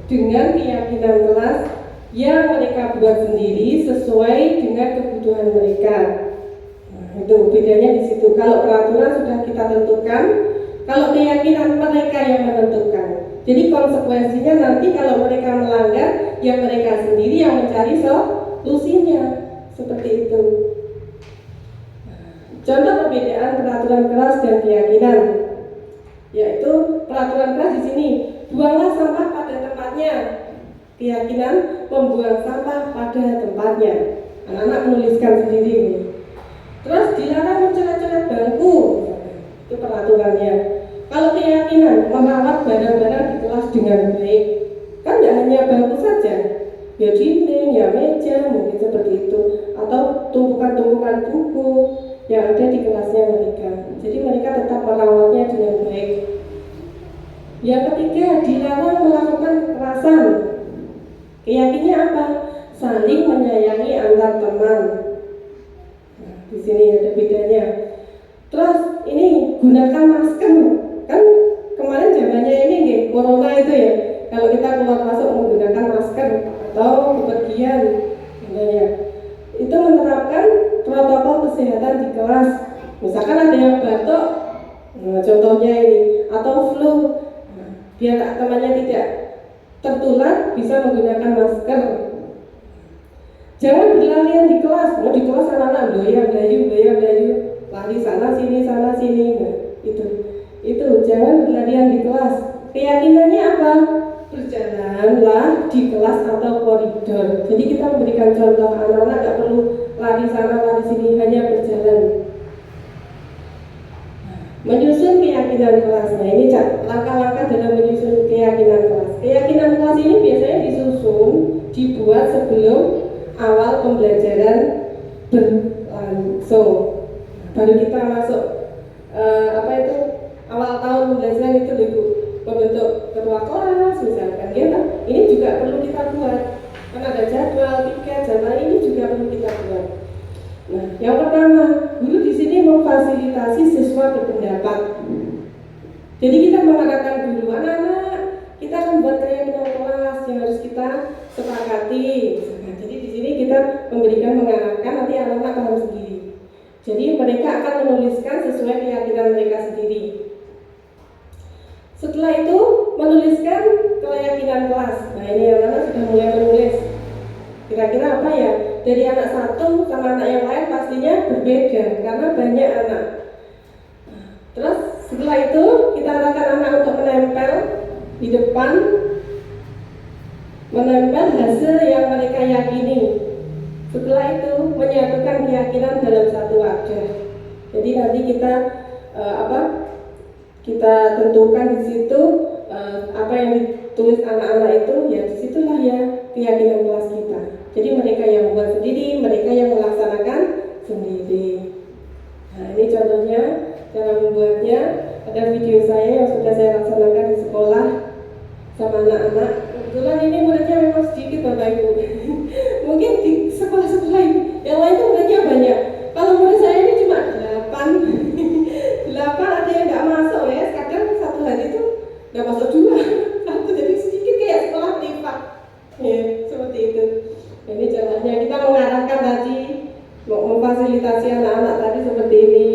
dengan keyakinan kelas yang mereka buat sendiri sesuai dengan kebutuhan mereka. Nah, itu bedanya di situ. Kalau peraturan sudah kita tentukan, kalau keyakinan mereka yang menentukan. Jadi konsekuensinya nanti kalau mereka melanggar, ya mereka sendiri yang mencari solusinya. Seperti itu. Contoh perbedaan peraturan kelas dan keyakinan, yaitu peraturan kelas di sini, buanglah sampah pada tempatnya. Keyakinan membuang sampah pada tempatnya. Anak-anak menuliskan sendiri. Terus dilarang mencoret-coret bangku, itu peraturannya. Kalau keyakinan merawat barang-barang di kelas dengan baik, kan tidak hanya bangku saja, ya dinding, ya meja, mungkin seperti itu, atau tumpukan-tumpukan buku yang ada di kelasnya mereka. Jadi mereka tetap merawatnya dengan baik. Yang ketiga, dilarang melakukan kekerasan. Keyakinannya apa? Saling menyayangi antar teman. Nah, di sini ada bedanya. Terus ini gunakan masker. Kan kemarin zamannya ini corona itu ya. Kalau kita keluar masuk menggunakan masker atau bepergian, itu menerapkan protokol kesehatan di kelas. Misalkan ada yang batuk, nah, contohnya ini, atau flu, nah, biar temannya tidak tertular bisa menggunakan masker. Jangan berlarian di kelas. Mau di kelas anak-anak belayar-belayu, lari sana sini. Nah, itu jangan berlarian di kelas. Keyakinannya apa? Berjalanlah di kelas atau koridor. Jadi kita memberikan contoh, anak-anak tidak perlu lari sana lari sini, hanya berjalan. Menyusun keyakinan kelas. Nah, ini langkah-langkah dalam menyusun keyakinan kelas. Keyakinan kelas ini biasanya disusun, dibuat sebelum awal pembelajaran berlangsung. Baru kita masuk awal tahun pembelajaran itu Ibu, membentuk ketua kelas misalkan gitu. Ini juga perlu kita buat. Kan ada jadwal, tiket, jadwal ini juga perlu kita buat. Nah, yang pertama, guru di sini memfasilitasi siswa berpendapat. Jadi kita mengarahkan guru, anak-anak, kita akan buat keyakinan kelas yang harus kita sepakati. Nah, jadi di sini kita mengarahkan, nanti anak-anak paham sendiri. Jadi mereka akan menuliskan sesuai keyakinan mereka sendiri. Setelah itu menuliskan keyakinan kelas. Nah, ini anak-anak sudah mulai menulis. Kira-kira apa ya? Dari anak satu sama anak yang lain pastinya berbeda karena banyak anak. Terus setelah itu kita arahkan anak untuk menempel di depan, menempel hasil yang mereka yakini. Setelah itu menyatukan keyakinan dalam satu wadah. Jadi nanti kita kita tentukan di situ apa yang ditulis anak-anak itu, ya disitulah ya keyakinan kelas kita. Jadi mereka yang membuat sendiri, mereka yang melaksanakan sendiri. Nah, ini contohnya cara membuatnya. Ada video saya yang sudah saya laksanakan di sekolah sama anak-anak. Kebetulan ini muridnya memang sedikit Bapak Ibu. Mungkin di sekolah-sekolah yang lain itu muridnya banyak. Kalau murid saya ini cuma 8. 8 ada yang nggak masuk ya. Kadang satu hari itu nggak masuk 2. Satu, jadi sedikit kayak sekolah privat. Ya, seperti itu. Ini caranya kita mengarahkan tadi, memfasilitasi anak-anak tadi seperti ini,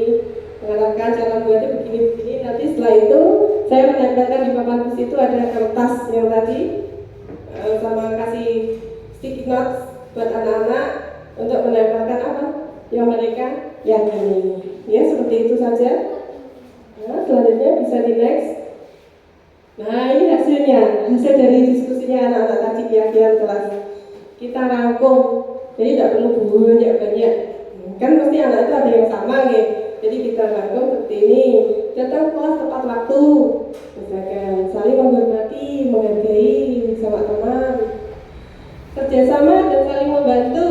mengarahkan cara buatnya begini-begini. Nanti setelah itu saya menempelkan di papan bus itu ada kertas yang tadi sama kasih sticky notes buat anak-anak untuk menempelkan apa yang mereka yakini. Ya, seperti itu saja. Nah, selanjutnya bisa di next. Nah, ini hasil dari diskusinya anak-anak tadi keyakinan kelas. Kita rangkum, jadi tidak perlu banyak-banyak. Kan pasti anak itu ada yang sama gitu. Jadi kita rangkum seperti ini. Datang kelas tepat waktu, misalkan saling menghormati, menghargai sama teman, kerjasama dan saling membantu,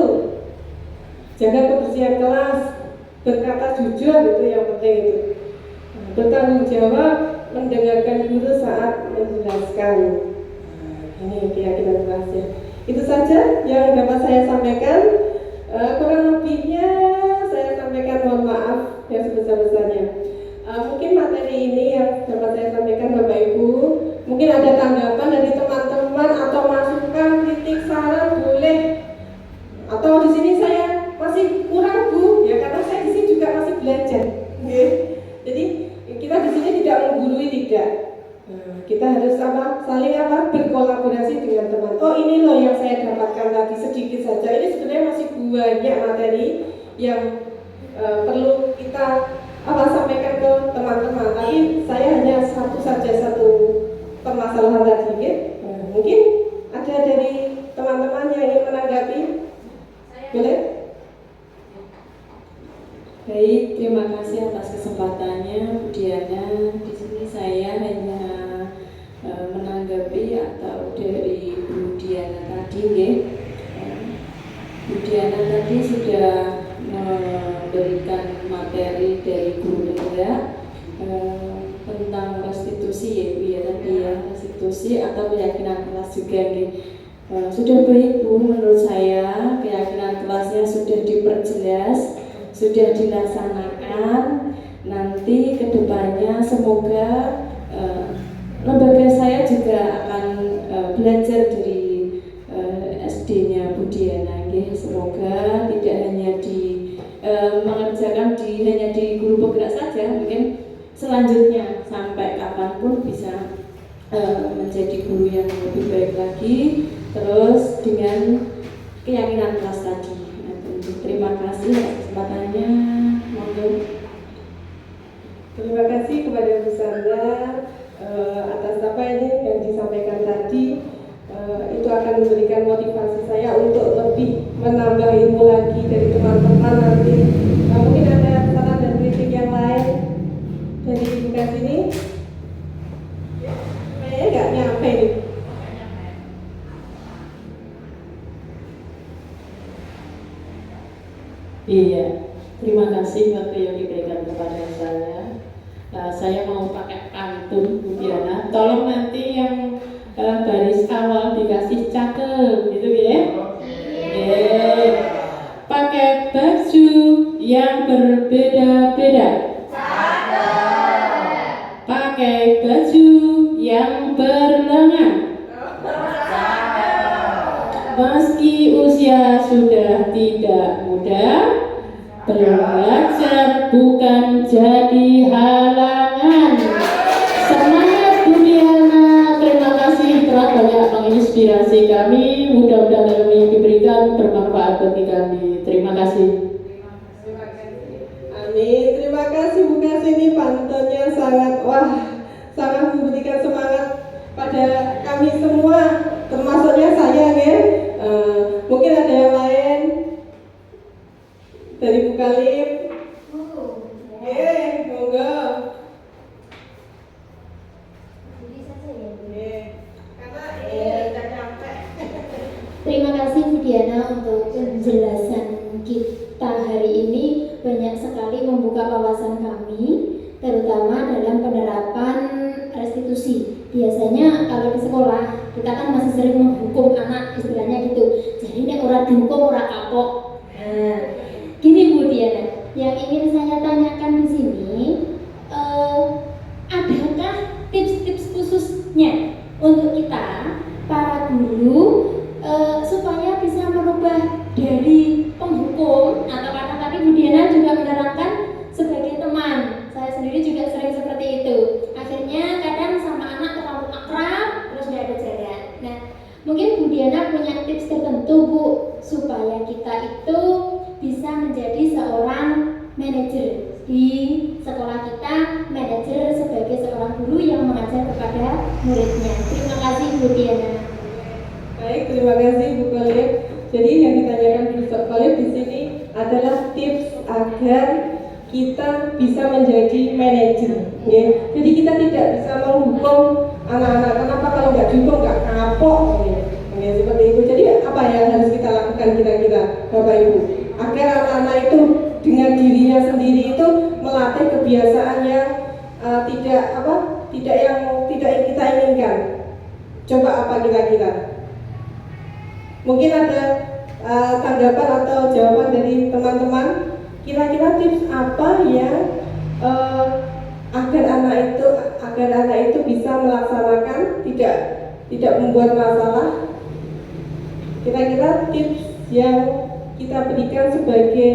jaga kebersihan kelas, berkata jujur, itu yang penting itu. Bertanggung jawab mendengarkan guru saat menjelaskan. Ini keyakinan kelasnya. Itu saja yang dapat saya sampaikan. Kurang lebihnya saya sampaikan mohon maaf yang sebesar-besarnya. Mungkin materi ini yang dapat saya sampaikan Bapak Ibu, mungkin ada tanggapan dari teman-teman atau masukan, kritik, saran, boleh. Atau di sini saya masih kurang Bu, ya karena saya di sini juga masih belajar. Jadi kita di sini tidak menggurui, tidak. Kita harus saling berkolaborasi dengan teman. Oh ini loh yang saya dapatkan tadi sedikit saja. Ini sebenarnya masih banyak materi yang perlu kita sampaikan ke teman-teman. Tapi saya hanya satu permasalahan tadi. Mungkin ada dari teman-teman yang ingin menanggapi. Boleh? Baik, terima kasih atas kesempatannya Bu Diana. Di sini saya hanya menanggapi atau dari Bu Diana tadi, Bu Diana tadi sudah memberikan materi dari guru negara tentang restitusi ya Bu ya tadi ya, restitusi atau keyakinan kelas juga sudah baik Bu, menurut saya keyakinan kelasnya sudah diperjelas, sudah dilaksanakan. Nanti kedepannya semoga lembaga saya juga akan belajar dari SD-nya Bu Diana. Semoga tidak hanya mengerjakan hanya di guru penggerak saja, mungkin selanjutnya sampai kapanpun bisa menjadi guru yang lebih baik lagi, terus dengan keyakinan kelas tadi. Terima kasih atas kesempatannya. Monggo. Terima kasih kepada Bu Sandra atas apa ini yang disampaikan tadi. Itu akan memberikan motivasi saya untuk lebih menambah ilmu lagi dari teman-teman nanti. Mungkin ada saran dan kritik yang lain dari bukan sini. Kayaknya nggak nyampe nih. Iya, terima kasih waktu yang diberikan kepada saya. Saya mau pakai pantun Bu Diana. Tolong nanti yang baris awal dikasih cakep, gitu ya. Pakai baju yang berbeda-beda. Pakai baju yang berlengan. Meski usia sudah tidak muda, belajar bukan jadi halangan. Semangat Bu Diana, terima kasih telah banyak menginspirasi kami. Mudah-mudahan ilmu yang diberikan bermanfaat bagi kami. Terima kasih. Amin. Terima kasih Bu Kasini, pantunnya sangat memberikan semangat pada kami semua, termasuknya saya mungkin ada yang lain dari Bu Kalib. Monggo. Karena sudah capek. Terima kasih Bu Diana untuk penjelasan kita hari ini, banyak sekali membuka wawasan kami, terutama dalam penerapan restitusi. Biasanya kalau di sekolah kita kan masih sering menghukum anak, istilahnya gitu. Jadi ini orang dihukum orang kapok. Gini Bu Diana, yang ingin saya tanyakan di sini, adakah tips-tips khususnya untuk kita para guru supaya bisa merubah dari penghukum, atau karena tadi Bu Diana juga menerangkan sebagai teman. Saya sendiri juga sering seperti itu. Akhirnya kadang sama anak terlalu akrab, terus tidak ada jarak. Nah, mungkin Bu Diana punya tips tertentu Bu, supaya kita itu bisa menjadi seorang manajer di sekolah kita, manajer sebagai seorang guru yang mengajar kepada muridnya. Terima kasih Bu Diana. Baik, terima kasih Bu Kalib. Jadi yang ditanyakan Bu Kalib di sini adalah tips agar kita bisa menjadi manajer. Jadi kita tidak bisa menghukum anak-anak. Kenapa kalau nggak dihukum nggak kapok? Seperti itu. Jadi apa yang harus kita lakukan kira-kira Bapak Ibu agar anak-anak itu dengan dirinya sendiri itu melatih kebiasaan yang tidak tidak yang kita inginkan. Coba apa kira-kira? Mungkin ada tanggapan atau jawaban dari teman-teman. Kira-kira tips apa yang agar anak itu bisa melaksanakan, tidak membuat masalah? Kira-kira tips yang kita berikan sebagai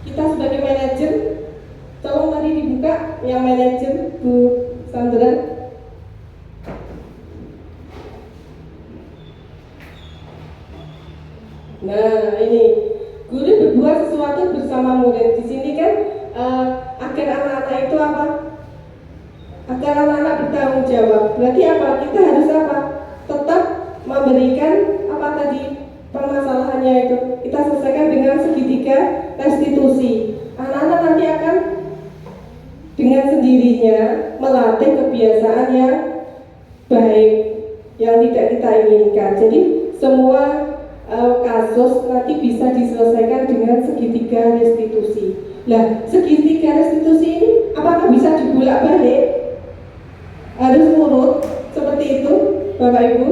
kita sebagai manajer, tolong tadi dibuka yang manajer Bu Sandra. Nah, ini guru berbuat sesuatu bersama murid. Di sini kan agar anak-anak itu apa? Agar anak-anak bertanggung jawab. Berarti apa? Kita harus apa? Tetap memberikan apa tadi permasalahannya itu. Kita selesaikan dengan segitiga restitusi. Anak-anak nanti akan dengan sendirinya melatih kebiasaan yang baik yang tidak kita inginkan. Jadi semua kasus nanti bisa diselesaikan dengan segitiga restitusi. Nah, segitiga restitusi ini apakah bisa dibolak-balik? Harus urut seperti itu, Bapak Ibu?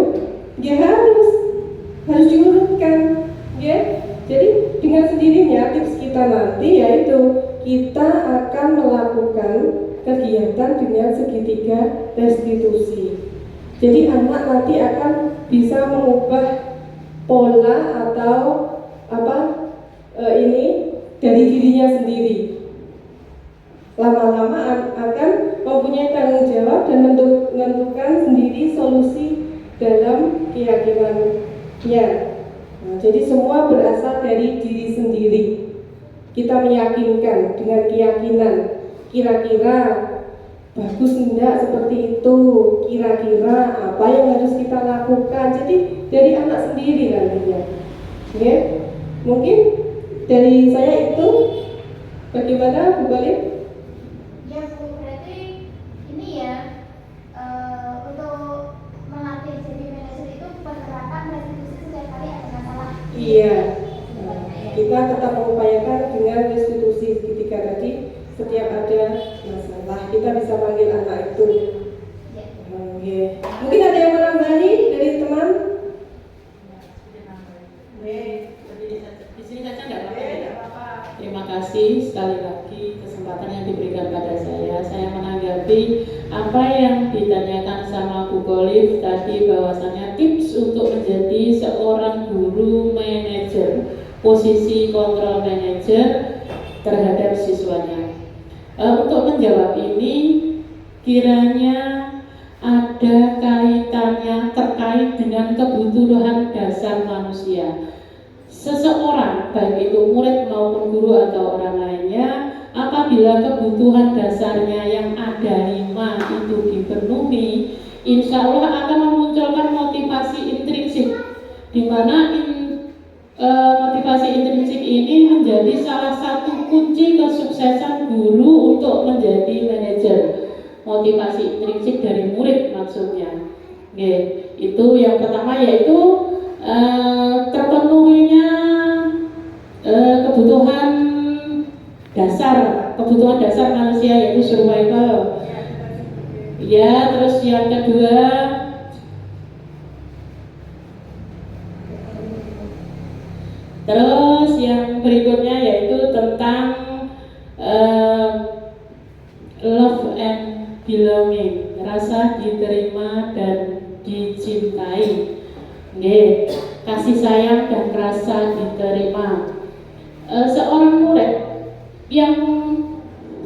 Ya harus diurutkan, ya. Jadi dengan sendirinya tips kita nanti yaitu kita akan melakukan kegiatan dengan segitiga restitusi. Jadi anak nanti akan bisa mengubah pola atau ini dari dirinya sendiri. Lama-lama akan mempunyai tanggung jawab dan menentukan sendiri solusi dalam keyakinannya. Nah, jadi semua berasal dari diri sendiri. Kita meyakinkan dengan keyakinan. Kira-kira bagus enggak seperti itu? Kira-kira apa yang harus kita lakukan? Jadi dari anak sendiri nantinya. Ya, mungkin dari saya itu. Bagaimana Bu Balip? Ya Bu, berarti ini ya untuk melatih jadi manajer itu penerapan restitusi setiap kali ada masalah. Iya. Nah, kita tetap mengupayakan dengan restitusi ketika tadi setiap ada masalah kita bisa panggil anak itu. Ya. Oke. Mungkin ada yang menambahi dari teman? Di sini saja nggak apa-apa. Terima kasih sekali lagi kesempatan yang diberikan pada saya. Saya menanggapi apa yang ditanyakan sama Bu Kolif tadi, bahwasannya tips untuk menjadi seorang guru manajer, posisi kontrol manajer terhadap siswanya. Untuk menjawab ini, kiranya ada kaitannya terkait dengan kebutuhan dasar manusia. Seseorang, baik itu murid maupun guru atau orang lainnya, apabila kebutuhan dasarnya yang ada 5 itu dipenuhi, insya Allah akan memunculkan motivasi intrinsik, di mana motivasi intrinsik ini menjadi salah satu kunci kesuksesan guru untuk menjadi manajer. Motivasi intrinsik dari murid maksudnya. Oke, itu yang pertama, yaitu terpenuhinya kebutuhan dasar manusia, yaitu survival. Ya, terus yang kedua, terus yang berikutnya yaitu tentang love and belonging, rasa diterima dan dicintai. Oke, kasih sayang dan rasa diterima. Seorang murid yang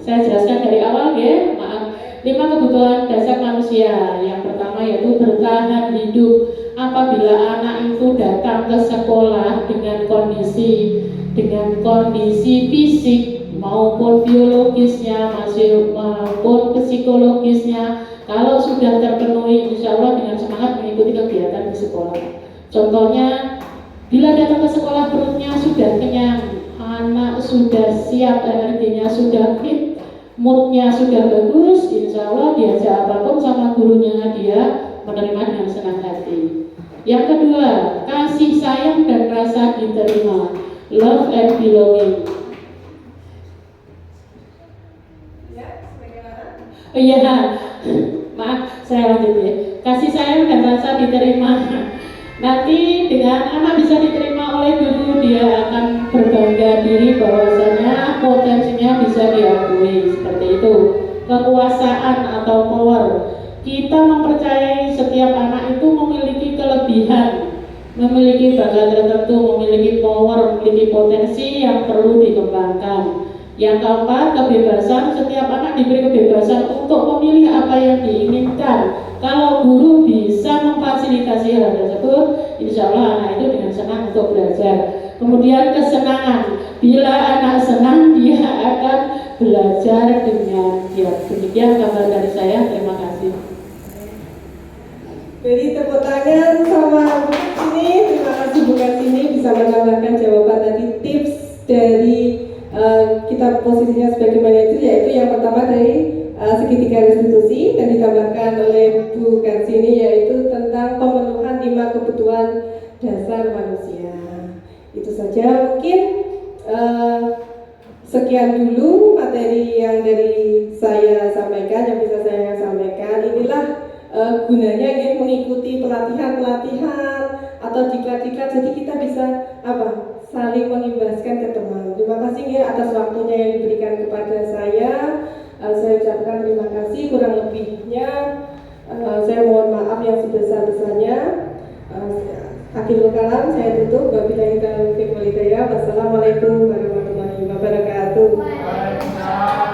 saya jelaskan dari awal, 5 kebutuhan dasar manusia. Yang pertama yaitu bertahan hidup. Apabila anak itu datang ke sekolah dengan kondisi fisik maupun biologisnya, maupun psikologisnya, kalau sudah terpenuhi, insya Allah dengan semangat mengikuti kegiatan di sekolah. Contohnya, bila datang ke sekolah perutnya sudah kenyang, anak sudah siap, energinya sudah fit, moodnya sudah bagus, insya Allah diajak apapun sama gurunya dia menerima dengan senang hati. Yang kedua, kasih sayang dan rasa diterima, love and belonging. Iya, maaf, saya lanjut ya. Kasih sayang dan rasa diterima. Nanti dengan anak bisa diterima oleh guru, dia akan berbangga diri bahwasanya potensinya bisa diakui, seperti itu. Kekuasaan atau power. Kita mempercayai setiap anak itu memiliki kelebihan, memiliki bakat tertentu, memiliki power, memiliki potensi yang perlu dikembangkan. Yang keempat, kebebasan. Setiap anak diberi kebebasan untuk memilih apa yang diinginkan. Kalau guru bisa memfasilitasi hal tersebut, insya Allah anak itu dengan senang untuk belajar. Kemudian kesenangan. Bila anak senang, dia akan belajar dengan giat. Demikian kabar dari saya. Terima kasih. Jadi tepuk tangan sama Bu Sini, terima kasih Bu Sini bisa menambahkan jawaban tadi tips dari kita posisinya sebagai manajer, yaitu yang pertama dari segitiga restitusi dan ditambahkan oleh Bu Karsini, yaitu tentang pemenuhan 5 kebutuhan dasar manusia. Itu saja mungkin sekian dulu materi yang dari saya sampaikan, yang bisa saya sampaikan. Inilah gunanya ingin mengikuti pelatihan-pelatihan atau diklat-diklat, jadi kita bisa saling mengimbaskan ke teman. Terima kasih ya atas waktunya yang diberikan kepada saya. Saya ucapkan terima kasih, kurang lebihnya saya mohon maaf yang sebesar-besarnya. Akhirul kalam saya tutup. Wabillahi taufiq wal hidayah. Wassalamualaikum warahmatullahi wabarakatuh. Waalaikumsalam.